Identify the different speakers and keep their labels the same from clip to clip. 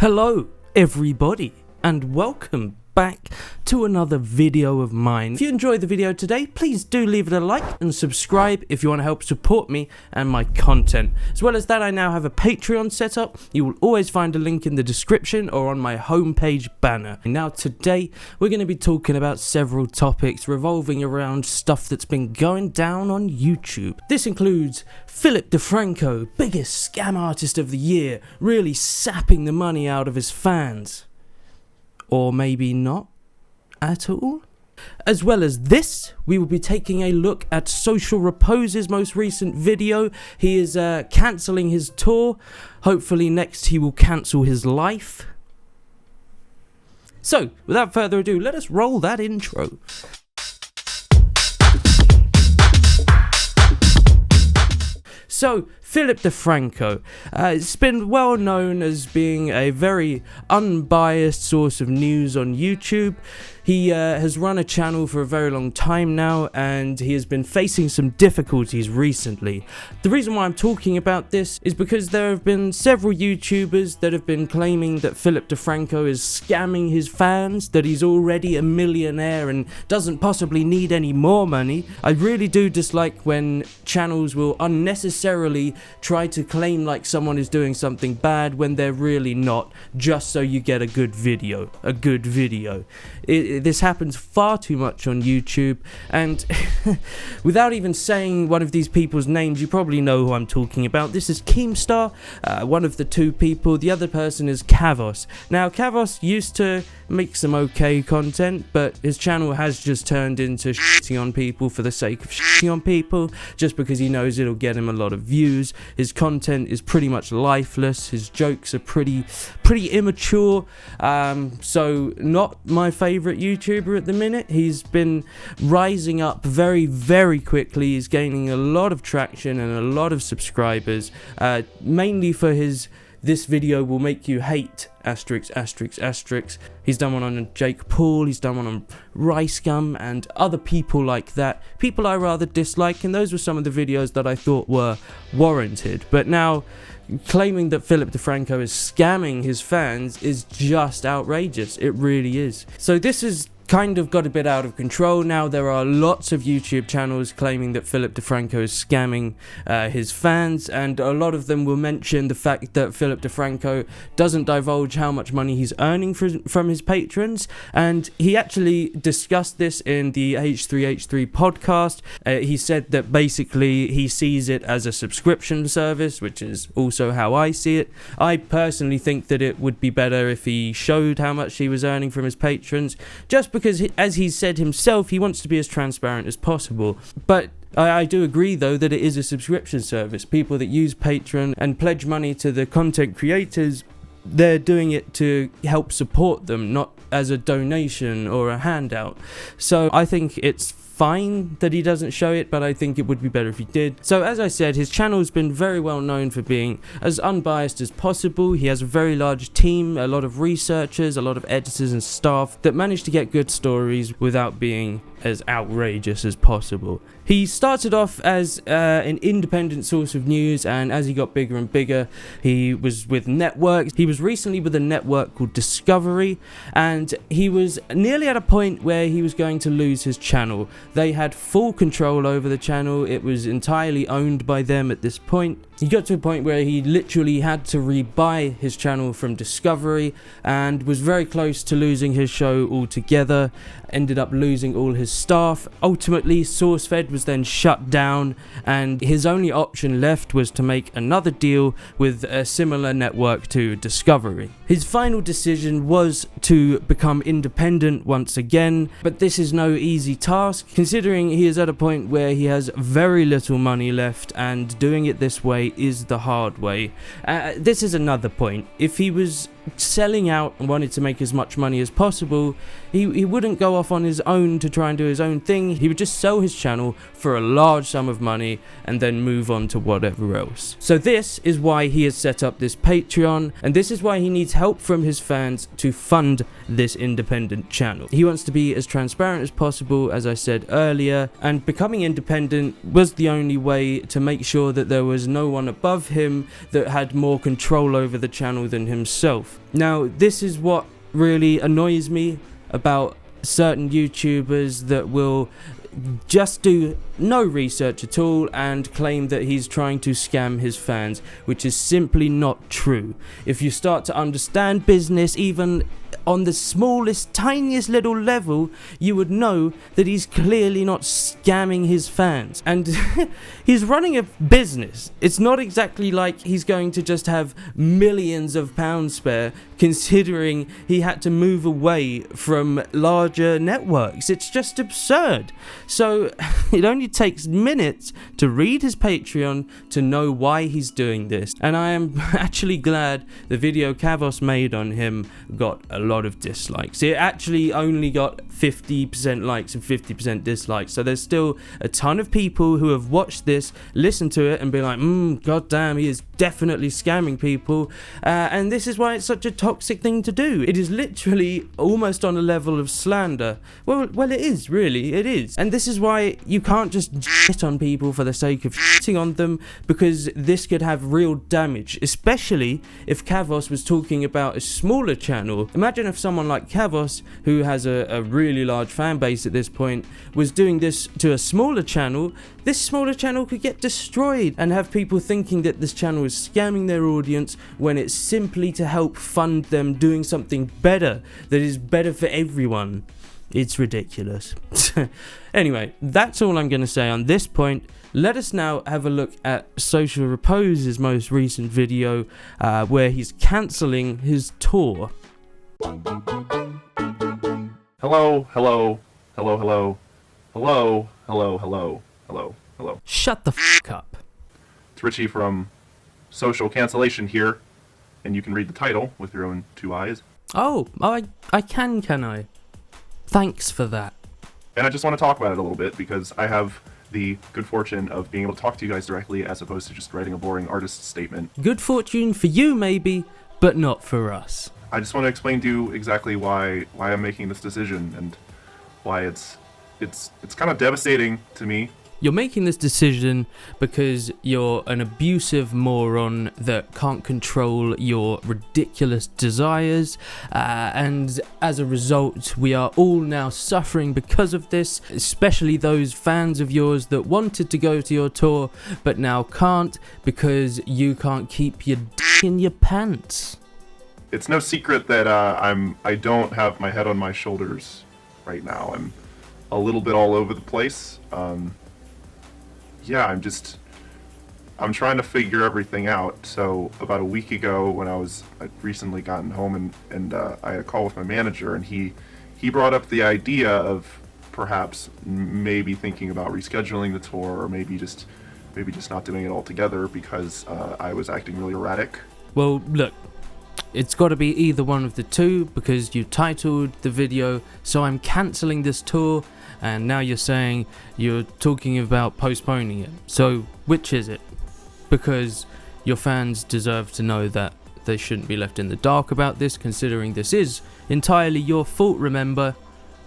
Speaker 1: Hello everybody and welcome back to another video of mine. If you enjoyed the video today, please do leave it a like and subscribe if you want to help support me and my content. As well as that, I now have a Patreon set up. You will always find a link in the description or on my homepage banner. Now today we're going to be talking about several topics revolving around stuff that's been going down on YouTube. This includes Philip DeFranco, biggest scam artist of the year, really sapping the money out of his fans. Or maybe not at all. As well as this, we will be taking a look at Social Reposes' most recent video. He is cancelling his tour. Hopefully next he will cancel his life. So, without further ado, let us roll that intro. So, Philip DeFranco, it's been well known as being a very unbiased source of news on YouTube. He has run a channel for a very long time now, and he has been facing some difficulties recently. The reason why I'm talking about this is because there have been several YouTubers that have been claiming that Philip DeFranco is scamming his fans, that he's already a millionaire and doesn't possibly need any more money. I really do dislike when channels will unnecessarily try to claim like someone is doing something bad when they're really not, just so you get a good video. This happens far too much on YouTube, and without even saying one of these people's names, you probably know who I'm talking about. This is Keemstar, one of the two people. The other person is Kavos. Now, Kavos used to make some okay content, but his channel has just turned into shitting on people for the sake of shitting on people, just because he knows it'll get him a lot of views. His content is pretty much lifeless. His jokes are pretty immature. So not my favorite YouTuber at the minute. He's been rising up very quickly. He's gaining a lot of traction and a lot of subscribers, mainly for his "this video will make you hate asterisk. He's done one on Jake Paul, he's done one on Rice Gum and other people like that, people I rather dislike, and those were some of the videos that I thought were warranted. But now claiming that Philip DeFranco is scamming his fans is just outrageous. It really is. So this is kind of got a bit out of control now. There are lots of YouTube channels claiming that Philip DeFranco is scamming his fans, and a lot of them will mention the fact that Philip DeFranco doesn't divulge how much money he's earning from his patrons, and he actually discussed this in the H3H3 podcast. He said that basically he sees it as a subscription service, which is also how I see it. I personally think that it would be better if he showed how much he was earning from his patrons, just because, as he said himself, he wants to be as transparent as possible. But I do agree, though, that it is a subscription service. People that use Patreon and pledge money to the content creators, they're doing it to help support them, not as a donation or a handout. So I think it's fine that he doesn't show it, but I think it would be better if he did. So as I said, his channel's been very well known for being as unbiased as possible. He has a very large team, a lot of researchers, a lot of editors and staff that manage to get good stories without being as outrageous as possible. He started off as an independent source of news, and as he got bigger and bigger, he was with networks. He was recently with a network called Discovery, and he was nearly at a point where he was going to lose his channel. They had full control over the channel. It was entirely owned by them at this point. He got to a point where he literally had to rebuy his channel from Discovery, and was very close to losing his show altogether. Ended up losing all his staff. Ultimately, SourceFed was then shut down, and his only option left was to make another deal with a similar network to Discovery. His final decision was to become independent once again, but this is no easy task, considering he is at a point where he has very little money left, and doing it this way is the hard way. This is another point. If he was selling out and wanted to make as much money as possible, he wouldn't go off on his own to try and do his own thing. He would just sell his channel for a large sum of money and then move on to whatever else. So this is why he has set up this Patreon, and this is why he needs help from his fans to fund this independent channel. He wants to be as transparent as possible, as I said earlier, and becoming independent was the only way to make sure that there was no one above him that had more control over the channel than himself. himself. Now, this is what really annoys me about certain YouTubers that will just do no research at all and claim that he's trying to scam his fans, which is simply not true. If you start to understand business, even on the smallest, tiniest little level, you would know that he's clearly not scamming his fans. And he's running a business. It's not exactly like he's going to just have millions of pounds spare, considering he had to move away from larger networks. It's just absurd. So it only takes minutes to read his Patreon to know why he's doing this. And I am actually glad the video Kavos made on him got a lot of dislikes. It actually only got 50% likes and 50% dislikes. So there's still a ton of people who have watched this, listened to it and be like, god damn, he is definitely scamming people. And this is why it's such a toxic thing to do. It is literally almost on a level of slander. Well, it is, really, it is. And this is why you can't just shit on people for the sake of shitting on them, because this could have real damage, especially if Kavos was talking about a smaller channel. Imagine if someone like Kavos, who has a really large fan base at this point, was doing this to a smaller channel. This smaller channel could get destroyed and have people thinking that this channel is scamming their audience when it's simply to help fund them doing something better that is better for everyone. It's ridiculous. Anyway, that's all I'm going to say on this point. Let us now have a look at Social Repose's most recent video where he's cancelling his tour.
Speaker 2: Hello, hello, hello, hello, hello, hello, hello, hello, hello.
Speaker 1: Shut the f*** up.
Speaker 2: It's Richie from Social Cancellation here, and you can read the title with your own two eyes.
Speaker 1: Oh, I can I? Thanks for that.
Speaker 2: And I just want to talk about it a little bit because I have the good fortune of being able to talk to you guys directly as opposed to just writing a boring artist statement.
Speaker 1: Good fortune for you, maybe, but not for us.
Speaker 2: I just want to explain to you exactly why I'm making this decision and why it's kind of devastating to me.
Speaker 1: You're making this decision because you're an abusive moron that can't control your ridiculous desires, and as a result, we are all now suffering because of this, especially those fans of yours that wanted to go to your tour but now can't because you can't keep your dick in your pants.
Speaker 2: It's no secret that I don't have my head on my shoulders right now. I'm a little bit all over the place. Yeah, I'm trying to figure everything out. So about a week ago, when I'd recently gotten home and I had a call with my manager, and he brought up the idea of perhaps maybe thinking about rescheduling the tour, or maybe just not doing it altogether because I was acting really erratic.
Speaker 1: Well, look, it's got to be either one of the two because you titled the video, so I'm cancelling this tour. And now you're saying you're talking about postponing it. So which is it? Because your fans deserve to know that they shouldn't be left in the dark about this, considering this is entirely your fault, remember?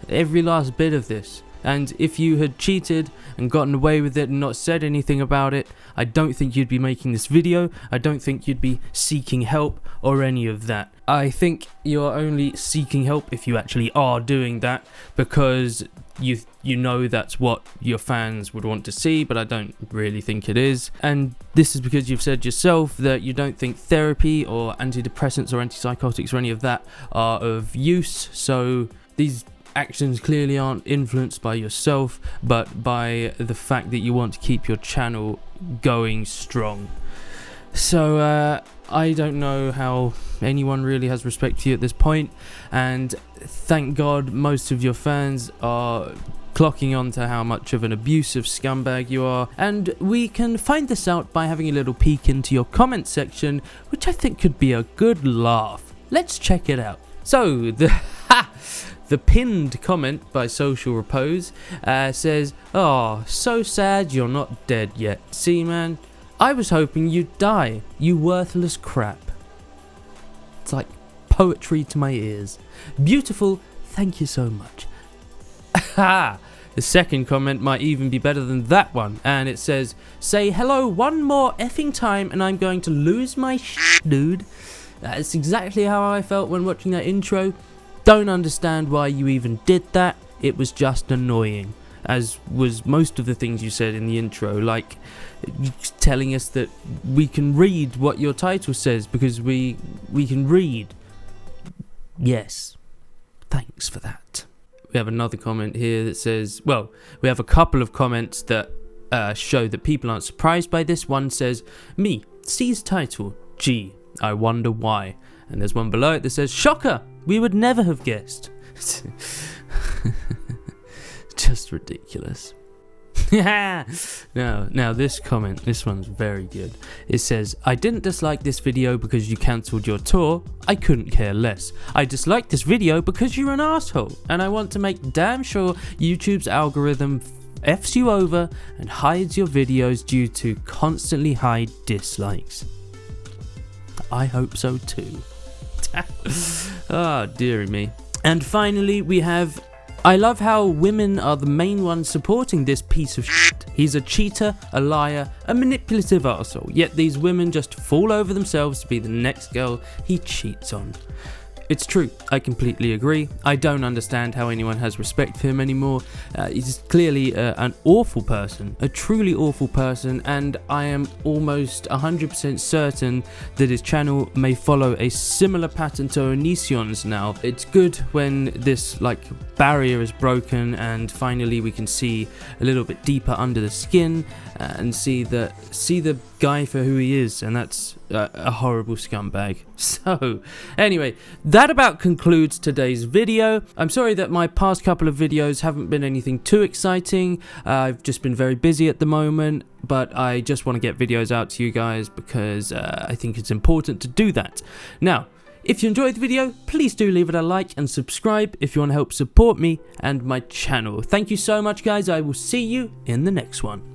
Speaker 1: Every last bit of this. And if you had cheated and gotten away with it and not said anything about it, I don't think you'd be making this video. I don't think you'd be seeking help or any of that. I think you're only seeking help if you actually are doing that, because you know that's what your fans would want to see, but I don't really think it is. And this is because you've said yourself that you don't think therapy or antidepressants or antipsychotics or any of that are of use. So these actions clearly aren't influenced by yourself, but by the fact that you want to keep your channel going strong. So I don't know how anyone really has respect for you at this point, and thank God most of your fans are clocking on to how much of an abusive scumbag you are, and we can find this out by having a little peek into your comment section, which I think could be a good laugh. Let's check it out. So the pinned comment by Social Repose says, "Oh, so sad you're not dead yet. See, man, I was hoping you'd die, you worthless crap." It's like poetry to my ears. Beautiful, thank you so much. The second comment might even be better than that one, and it says, "Say hello one more effing time and I'm going to lose my shit, dude." That's exactly how I felt when watching that intro. Don't understand why you even did that. It was just annoying, as was most of the things you said in the intro, like telling us that we can read what your title says because we can read. Yes, thanks for that. We have another comment here that says, well, we have a couple of comments that show that people aren't surprised by this. One says, me, C's title, G, I wonder why. And there's one below it that says, shocker, we would never have guessed. Just ridiculous. Now this comment, this one's very good. It says, I didn't dislike this video because you cancelled your tour. I couldn't care less. I disliked this video because you're an asshole, and I want to make damn sure YouTube's algorithm F's you over and hides your videos due to constantly high dislikes. I hope so too. Ah, dearie me. And finally we have, I love how women are the main ones supporting this piece of shit. He's a cheater, a liar, a manipulative arsehole, yet these women just fall over themselves to be the next girl he cheats on. It's true, I completely agree. I don't understand how anyone has respect for him anymore. He's clearly an awful person, a truly awful person, and I am almost 100% certain that his channel may follow a similar pattern to Onision's now. It's good when this barrier is broken and finally we can see a little bit deeper under the skin and see the guy for who he is, and that's a horrible scumbag. So anyway, that about concludes today's video. I'm sorry that my past couple of videos haven't been anything too exciting. I've just been very busy at the moment, but I just want to get videos out to you guys because I think it's important to do that. Now, if you enjoyed the video, please do leave it a like and subscribe if you want to help support me and my channel. Thank you so much, guys. I will see you in the next one.